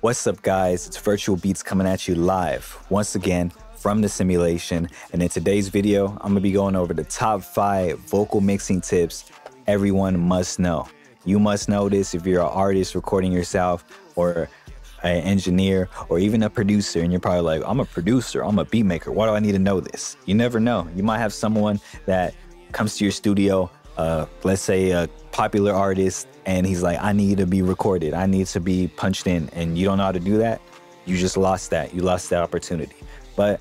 What's up, guys? It's Virtual Beats coming at you live once again from the simulation. And in today's video, I'm gonna be going over the top 5 vocal mixing tips everyone must know. You must know this if you're an artist recording yourself, or an engineer, or even a producer, and you're probably like, I'm a producer, I'm a beat maker, why do I need to know this? You never know. You might have someone that comes to your studio, let's say a popular artist, and he's like, I need to be recorded, I need to be punched in, and you don't know how to do that. You just lost that. You lost that opportunity. But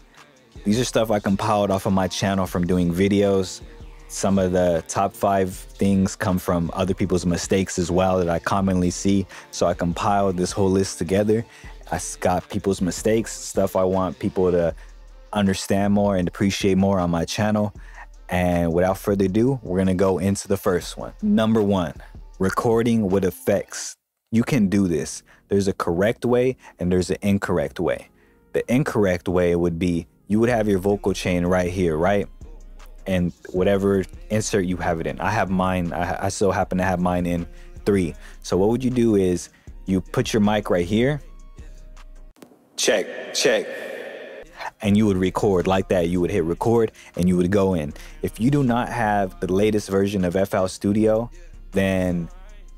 these are stuff I compiled off of my channel from doing videos. Some of the top 5 things come from other people's mistakes as well that I commonly see. So I compiled this whole list together. I got people's mistakes, stuff I want people to understand more and appreciate more on my channel. And without further ado, we're gonna go into the first one. Number 1, recording with effects. You can do this. There's a correct way and there's an incorrect way. The incorrect way would be, you would have your vocal chain right here, right? And whatever insert you have it in. I have mine, I so happen to have mine in 3. So what would you do is, you put your mic right here, check, check, and you would record like that. You would hit record and you would go in. If you do not have the latest version of FL Studio, then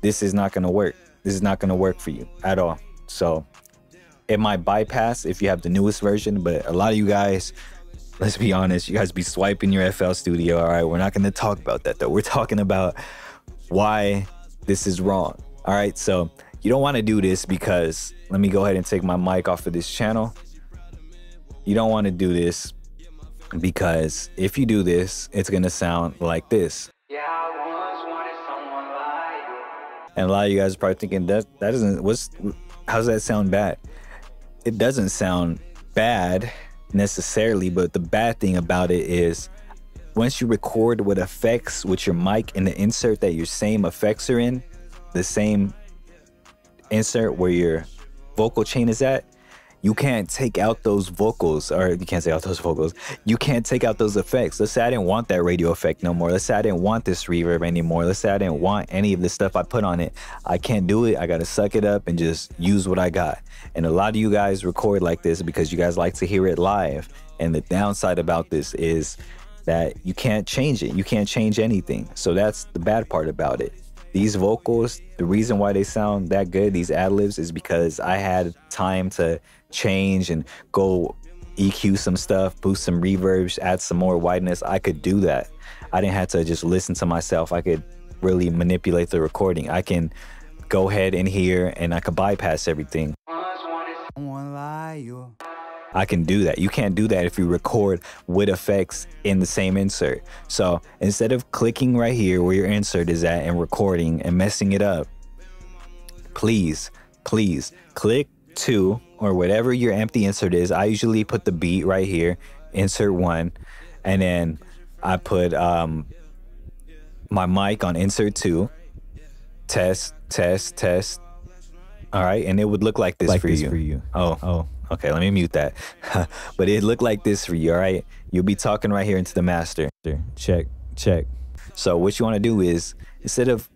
this is not gonna work. This is not gonna work for you at all. So it might bypass if you have the newest version, but a lot of you guys, let's be honest, you guys be swiping your FL Studio. All right, we're not gonna talk about that though. We're talking about why this is wrong. All right, so you don't wanna do this because, let me go ahead and take my mic off of this channel. You don't wanna do this because if you do this, it's gonna sound like this. Yeah, I once wanted someone like you. And a lot of you guys are probably thinking, that doesn't, how's that sound bad? It doesn't sound bad necessarily, but the bad thing about it is, once you record with effects with your mic in the insert that your same effects are in, the same insert where your vocal chain is at, you can't take out those vocals, or you can't take out those vocals, you can't take out those effects. Let's say I didn't want that radio effect no more. Let's say I didn't want this reverb anymore. Let's say I didn't want any of the stuff I put on it. I can't do it. I gotta suck it up and just use what I got. And a lot of you guys record like this because you guys like to hear it live. And the downside about this is that you can't change it. You can't change anything. So that's the bad part about it. These vocals, the reason why they sound that good, these ad-libs, is because I had time to change and go EQ some stuff, boost some reverbs, add some more wideness. I could do that. I didn't have to just listen to myself. I could really manipulate the recording. I can go ahead in here and I could bypass everything. I can do that. You can't do that if you record with effects in the same insert. So instead of clicking right here where your insert is at and recording and messing it up, please click 2 or whatever your empty insert is. I usually put the beat right here, insert 1, and then I put my mic on insert 2, test. All right, and it would look like this for you. Oh, okay, let me mute that. But it looked like this for you, all right? You'll be talking right here into the master. Check. So what you want to do is, instead of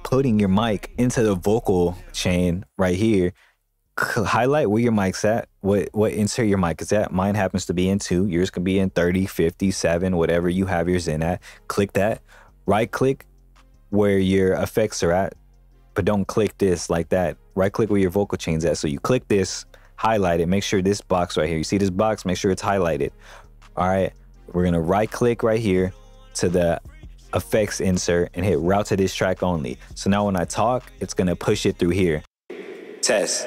putting your mic into the vocal chain right here, highlight where your mic's at, what insert your mic is at. Mine happens to be in 2. Yours can be in 30, 50, 7, whatever you have yours in at. Click that. Right click where your effects are at, but don't click this like that. Right click where your vocal chain's at. So you click this, highlight it, make sure this box right here, you see this box, make sure it's highlighted. All right, we're gonna right click right here to the effects insert and hit route to this track only. So now when I talk, it's gonna push it through here. Test.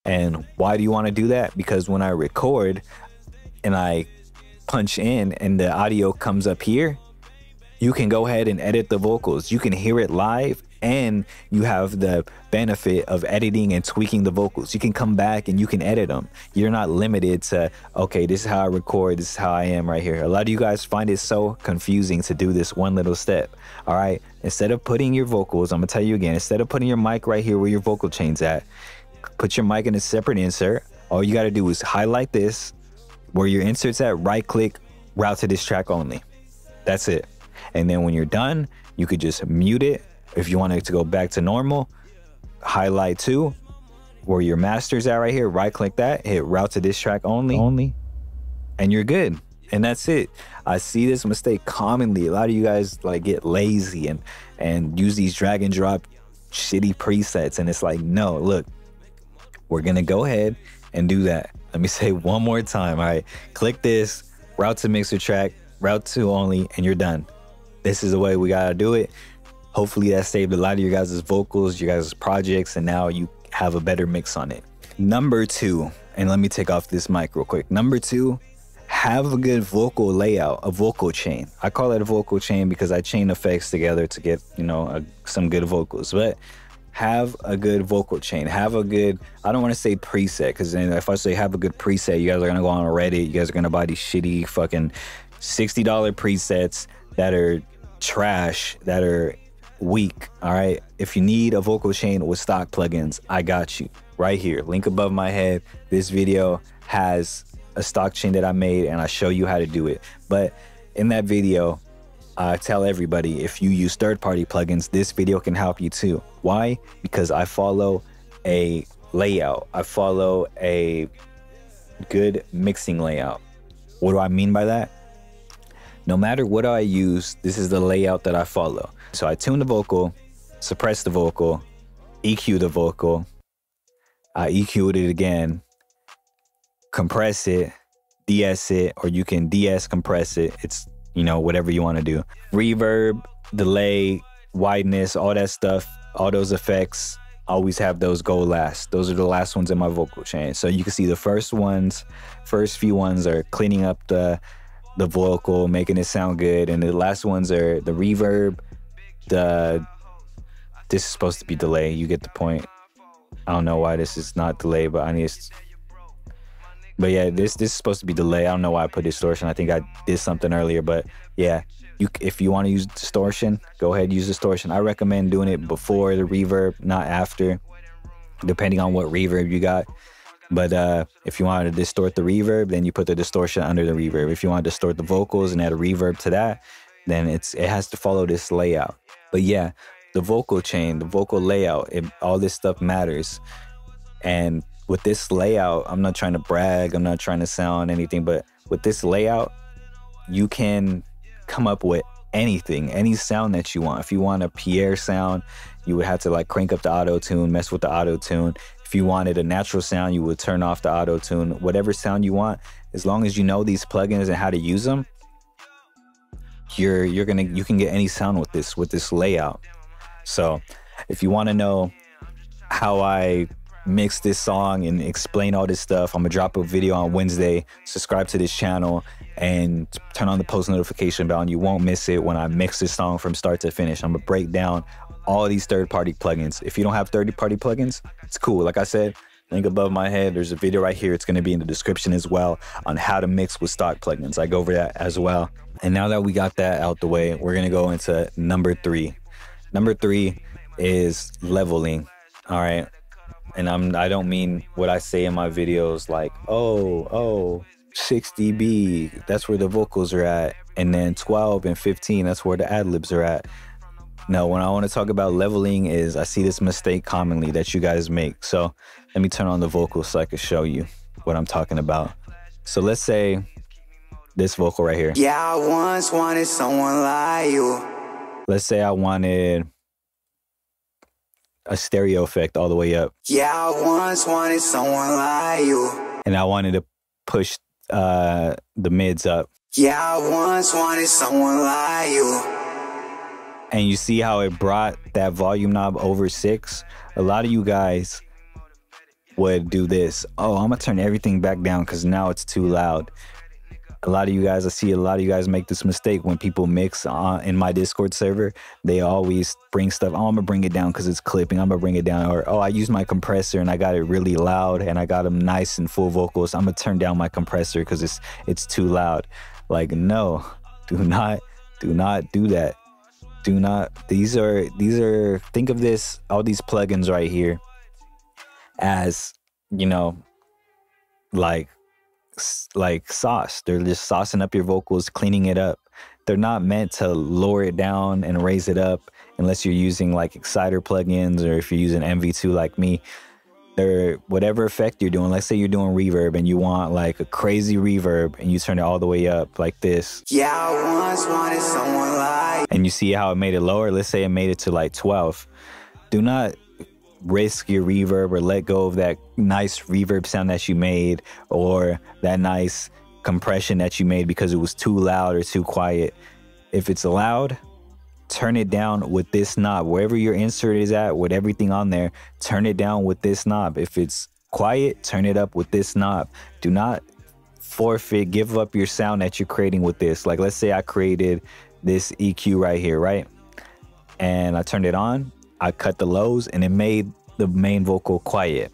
And why do you want to do that? Because when I record and I punch in and the audio comes up here, you can go ahead and edit the vocals. You can hear it live, and you have the benefit of editing and tweaking the vocals. You can come back and you can edit them. You're not limited to, okay, this is how I record, this is how I am right here. A lot of you guys find it so confusing to do this one little step. All right, instead of putting your vocals, I'm gonna tell you again, instead of putting your mic right here where your vocal chain's at, put your mic in a separate insert. All you gotta do is highlight this, where your insert's at, right click, route to this track only. That's it. And then when you're done, you could just mute it. If you want it to go back to normal, highlight 2, where your master's at right here, right click that, hit route to this track only, and you're good. And that's it. I see this mistake commonly. A lot of you guys like get lazy and use these drag and drop shitty presets. And it's like, no, look, we're gonna go ahead and do that. Let me say one more time. All right, click this, route to mixer track, route to only, and you're done. This is the way we gotta do it. Hopefully that saved a lot of your guys' vocals, your guys' projects, and now you have a better mix on it. Number 2, and let me take off this mic real quick. Number 2, have a good vocal layout, a vocal chain. I call it a vocal chain because I chain effects together to get, you know, some good vocals. But have a good vocal chain. Have a good, I don't want to say preset, because then if I say have a good preset, you guys are going to go on Reddit. You guys are going to buy these shitty fucking $60 presets that are trash, that are weak. All right, if you need a vocal chain with stock plugins, I got you right here, link above my head. This video has a stock chain that I made and I show you how to do it. But in that video I tell everybody, if you use third-party plugins, this video can help you too. Why? Because I follow a layout. I follow a good mixing layout. What do I mean by that? No matter what I use, this is the layout that I follow. So I tune the vocal, suppress the vocal, EQ the vocal, I EQ'd it again, compress it, DS it, or you can DS compress it. It's, you know, whatever you want to do. Reverb, delay, wideness, all that stuff, all those effects, always have those go last. Those are the last ones in my vocal chain. So you can see the first few ones are cleaning up the vocal, making it sound good, and the last ones are the reverb, this is supposed to be delay. You get the point. I don't know why this is not delay, but but yeah, this is supposed to be delay. I don't know why I put distortion. I think I did something earlier, but yeah, if you want to use distortion, go ahead, use distortion. I recommend doing it before the reverb, not after, depending on what reverb you got. But if you want to distort the reverb, then you put the distortion under the reverb. If you want to distort the vocals and add a reverb to that, then it has to follow this layout. But yeah, the vocal chain, the vocal layout, all this stuff matters. And with this layout, I'm not trying to brag, I'm not trying to sound anything, but with this layout, you can come up with anything, any sound that you want. If you want a Pierre sound, you would have to like crank up the auto-tune, mess with the auto-tune. If you wanted a natural sound, you would turn off the auto-tune. Whatever sound you want, as long as you know these plugins and how to use them, you can get any sound with this layout. So if you want to know how I mix this song and explain all this stuff, I'm gonna drop a video on Wednesday. Subscribe to this channel and turn on the post notification bell, and you won't miss it when I mix this song from start to finish. I'm gonna break down all of these third-party plugins. If you don't have third-party plugins, it's cool. Like I said, link above my head, there's a video right here. It's gonna be in the description as well on how to mix with stock plugins. I go over that as well. And now that we got that out the way, we're gonna go into number 3. Number 3 is leveling. All right. And I don't mean what I say in my videos like, oh, 6 dB, that's where the vocals are at. And then 12 and 15, that's where the ad-libs are at. No, when I want to talk about leveling is I see this mistake commonly that you guys make. So let me turn on the vocals so I can show you what I'm talking about. So let's say this vocal right here. Yeah, I once wanted someone like you. Let's say I wanted a stereo effect all the way up. Yeah, I once wanted someone like you. And I wanted to push the mids up. Yeah, I once wanted someone like you. And you see how it brought that volume knob over 6? A lot of you guys would do this. Oh, I'm gonna turn everything back down because now it's too loud. A lot of you guys, I see a lot of you guys make this mistake when people mix in my Discord server. They always bring stuff, oh, I'm gonna bring it down because it's clipping, I'm gonna bring it down. Or, oh, I used my compressor and I got it really loud and I got them nice and full vocals. I'm gonna turn down my compressor because it's too loud. Like, no, do not do that. Do not, these are, think of this, all these plugins right here as, you know, like sauce. They're just saucing up your vocals, cleaning it up. They're not meant to lower it down and raise it up unless you're using like Exciter plugins, or if you're using MV2 like me. or whatever effect you're doing. Let's say you're doing reverb and you want like a crazy reverb and you turn it all the way up like this. Yeah, I once wanted someone like. And you see how it made it lower? Let's say it made it to like 12. Do not risk your reverb or let go of that nice reverb sound that you made or that nice compression that you made because it was too loud or too quiet. If it's loud, turn it down with this knob. Wherever your insert is at with everything on there, turn it down with this knob. If it's quiet, turn it up with this knob. Do not forfeit, give up your sound that you're creating with this. Like let's say I created this EQ right here, right? And I turned it on, I cut the lows and it made the main vocal quiet.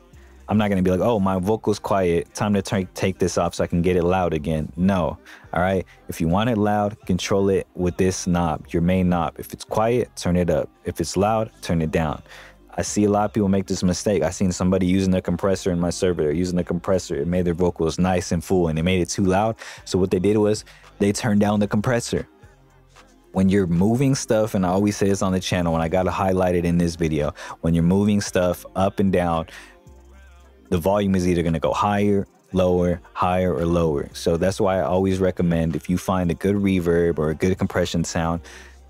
I'm not gonna be like, oh, my vocal's quiet, time to take this off so I can get it loud again. No, all right? If you want it loud, control it with this knob, your main knob. If it's quiet, turn it up. If it's loud, turn it down. I see a lot of people make this mistake. I seen somebody using a compressor in my server. They're using a compressor. It made their vocals nice and full and they made it too loud. So what they did was they turned down the compressor. When you're moving stuff, and I always say this on the channel, and I got to highlight it in this video, when you're moving stuff up and down, the volume is either going to go higher, lower, higher, or lower. So that's why I always recommend, if you find a good reverb or a good compression sound,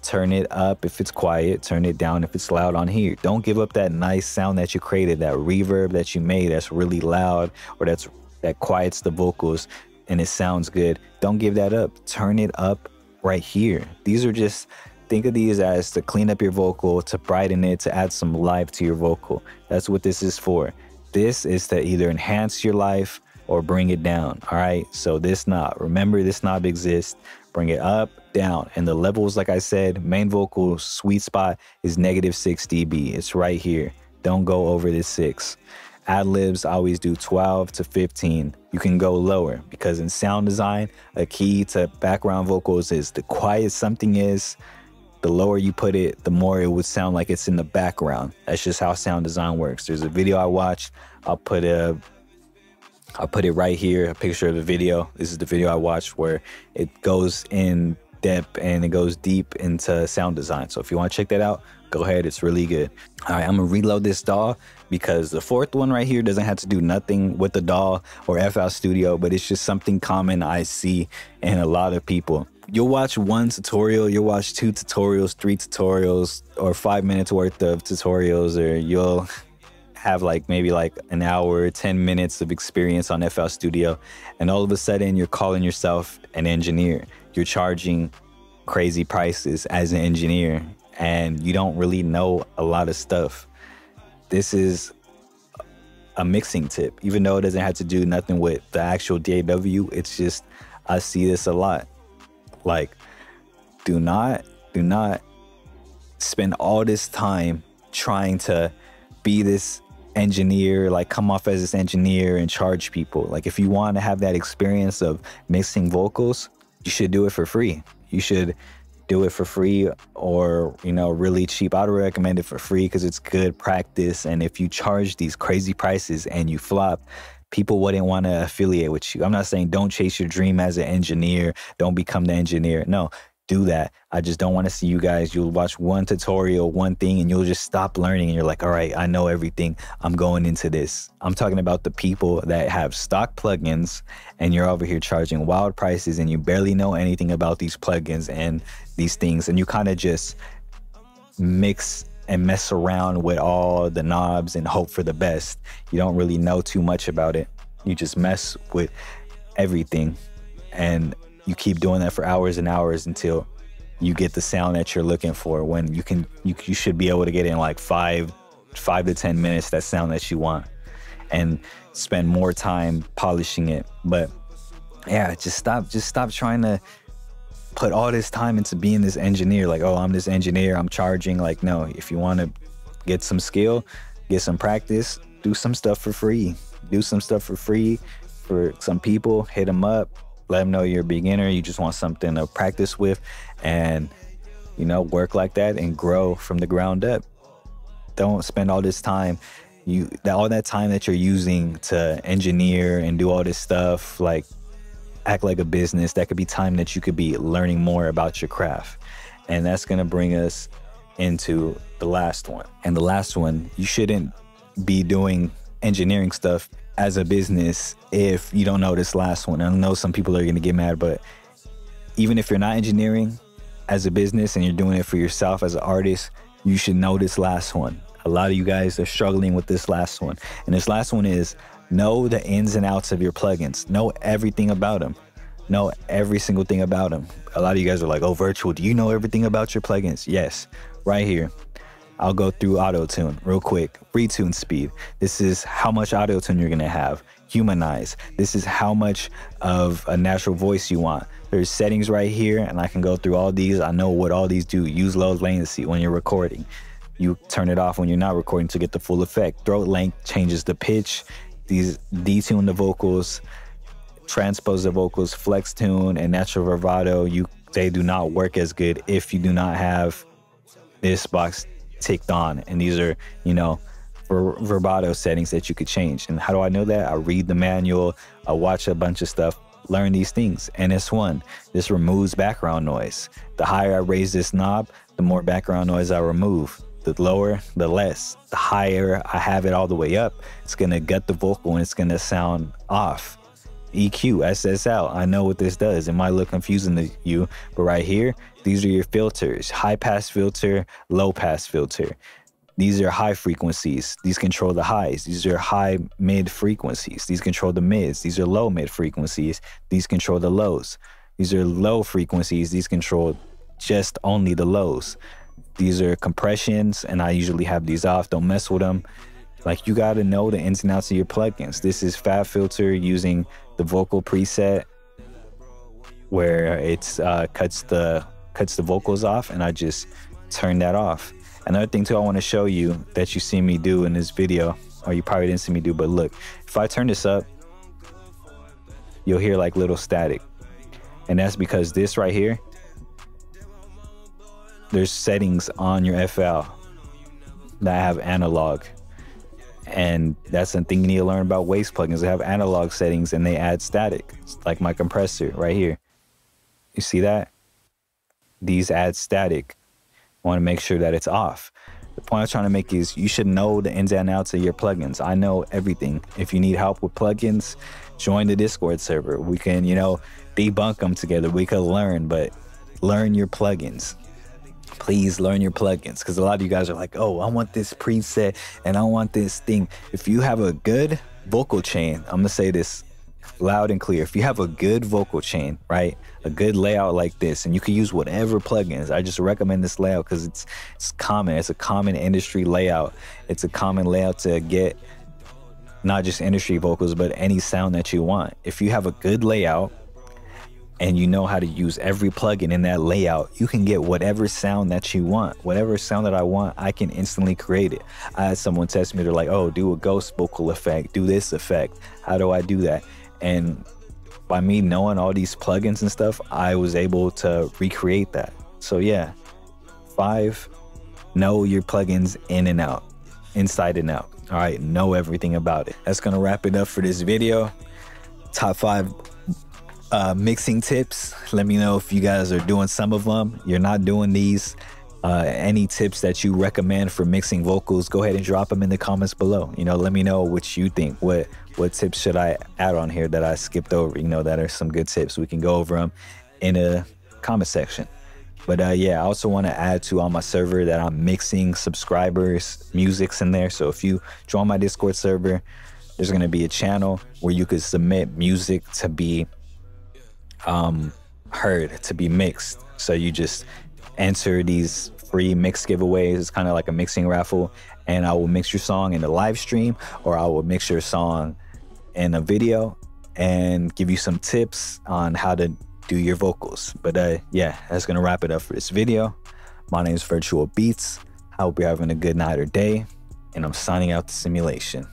turn it up if it's quiet, turn it down if it's loud on here. Don't give up that nice sound that you created, that reverb that you made that's really loud or that quiets the vocals and it sounds good. Don't give that up. Turn it up right here. These are just, think of these as to clean up your vocal, to brighten it, to add some life to your vocal. That's what this is for. This is to either enhance your life or bring it down, all right? So this knob, remember this knob exists, bring it up, down. And the levels, like I said, main vocal sweet spot is -6 dB. It's right here. Don't go over this 6. Ad-libs, I always do 12 to 15. You can go lower because in sound design, a key to background vocals is the quiet something is, the lower you put it, the more it would sound like it's in the background. That's just how sound design works. There's a video I watched. I'll put it right here, a picture of the video. This is the video I watched where it goes in depth and it goes deep into sound design. So if you want to check that out, go ahead. It's really good. All right, I'm gonna reload this DAW because the fourth one right here doesn't have to do nothing with the DAW or FL Studio, but it's just something common I see in a lot of people. You'll watch one tutorial, you'll watch 2 tutorials, 3 tutorials, or 5 minutes worth of tutorials, or you'll have like maybe like an hour, 10 minutes of experience on FL Studio, and all of a sudden you're calling yourself an engineer. You're charging crazy prices as an engineer, and you don't really know a lot of stuff. This is a mixing tip, even though it doesn't have to do nothing with the actual DAW. It's just, I see this a lot. Like, do not spend all this time trying to be this engineer, like come off as this engineer and charge people. Like if you want to have that experience of mixing vocals, you should do it for free. You should do it for free, or, you know, really cheap. I would recommend it for free because it's good practice. And if you charge these crazy prices and you flop, people wouldn't want to affiliate with you. I'm not saying don't chase your dream as an engineer, don't become the engineer. No, do that. I just don't want to see you guys, you'll watch one tutorial, one thing, and you'll just stop learning and you're like, all right, I know everything, I'm going into this. I'm talking about the people that have stock plugins and you're over here charging wild prices and you barely know anything about these plugins and these things, and you kind of just mix and mess around with all the knobs and hope for the best. You don't really know too much about it. You just mess with everything and you keep doing that for hours and hours until you get the sound that you're looking for, when you should be able to get in like 5 to 10 minutes that sound that you want, and spend more time polishing it. But yeah, just stop trying to put all this time into being this engineer. Like, oh, I'm this engineer, I'm charging. Like, no, if you want to get some skill, get some practice, do some stuff for free. Do some stuff for free for some people. Hit them up. Let them know you're a beginner, you just want something to practice with, and, you know, work like that and grow from the ground up. Don't spend all this time, all that time that you're using to engineer and do all this stuff, like act like a business. That could be time that you could be learning more about your craft. And that's gonna bring us into the last one. And the last one, you shouldn't be doing engineering stuff as a business if you don't know this last one. I know some people are going to get mad, but even if you're not engineering as a business and you're doing it for yourself as an artist, you should know this last one. A lot of you guys are struggling with this last one. And this last one is know the ins and outs of your plugins. Know everything about them. Know every single thing about them. A lot of you guys are like, oh, Virtual, do you know everything about your plugins? Yes, right here. I'll go through auto-tune real quick. Retune speed. This is how much auto-tune you're gonna have. Humanize. This is how much of a natural voice you want. There's settings right here, and I can go through all these. I know what all these do. Use low latency when you're recording. You turn it off when you're not recording to get the full effect. Throat length changes the pitch. These detune the vocals, transpose the vocals, flex tune, and natural vibrato. They do not work as good if you do not have this box ticked on. And these are, you know, vibrato settings that you could change. And how do I know that? I read the manual, I watch a bunch of stuff, learn these things. NS1, this removes background noise. The higher I raise this knob, the more background noise I remove. The lower, the less. The higher I have it all the way up, it's gonna gut the vocal and it's gonna sound off. EQ, SSL, I know what this does. It might look confusing to you, but right here, these are your filters. High pass filter, low pass filter. These are high frequencies. These control the highs. These are high mid frequencies. These control the mids. These are low mid frequencies. These control the lows. These are low frequencies. These control just only the lows. These are compressions, and I usually have these off. Don't mess with them. Like, you got to know the ins and outs of your plugins. This is Fab Filter using the vocal preset where it's cuts the vocals off, and I just turn that off. Another thing too I want to show you that you see me do in this video, or you probably didn't see me do, but look, if I turn this up, you'll hear like little static. And that's because this right here, there's settings on your FL that have analog. And that's something you need to learn about Waves plugins. They have analog settings and they add static. It's like my compressor right here. You see that? These add static. I want to make sure that it's off. The point I'm trying to make is you should know the ins and outs of your plugins. I know everything. If you need help with plugins, join the Discord server. We can, you know, debunk them together. We could learn, but learn your plugins. Please learn your plugins, because a lot of you guys are like, oh, I want this preset and I want this thing. If you have a good vocal chain, I'm gonna say this loud and clear. If you have a good vocal chain, right, a good layout like this, and you can use whatever plugins, I just recommend this layout because it's common. It's a common industry layout. It's a common layout to get not just industry vocals, but any sound that you want. If you have a good layout and you know how to use every plugin in that layout, you can get whatever sound that you want. Whatever sound that I want, I can instantly create it. I had someone test me, they're like, oh, do a ghost vocal effect, do this effect. How do I do that? And by me knowing all these plugins and stuff, I was able to recreate that. So yeah, 5, know your plugins in and out, inside and out. All right, know everything about it. That's gonna wrap it up for this video. Top 5 mixing tips. Let me know if you guys are doing some of them. You're not doing these. Any tips that you recommend for mixing vocals, go ahead and drop them in the comments below. You know, let me know what you think. What tips should I add on here that I skipped over? You know, that are some good tips. We can go over them in a comment section. But yeah, I also want to add to on my server that I'm mixing subscribers' musics in there. So if you join my Discord server, there's going to be a channel where you could submit music to be heard, to be mixed. So you just enter these free mix giveaways. It's kind of like a mixing raffle, and I will mix your song in the live stream, or I will mix your song in a video and give you some tips on how to do your vocals. But yeah, that's gonna wrap it up for this video. My name is Virtual Beats. I hope you're having a good night or day, and I'm signing out the simulation.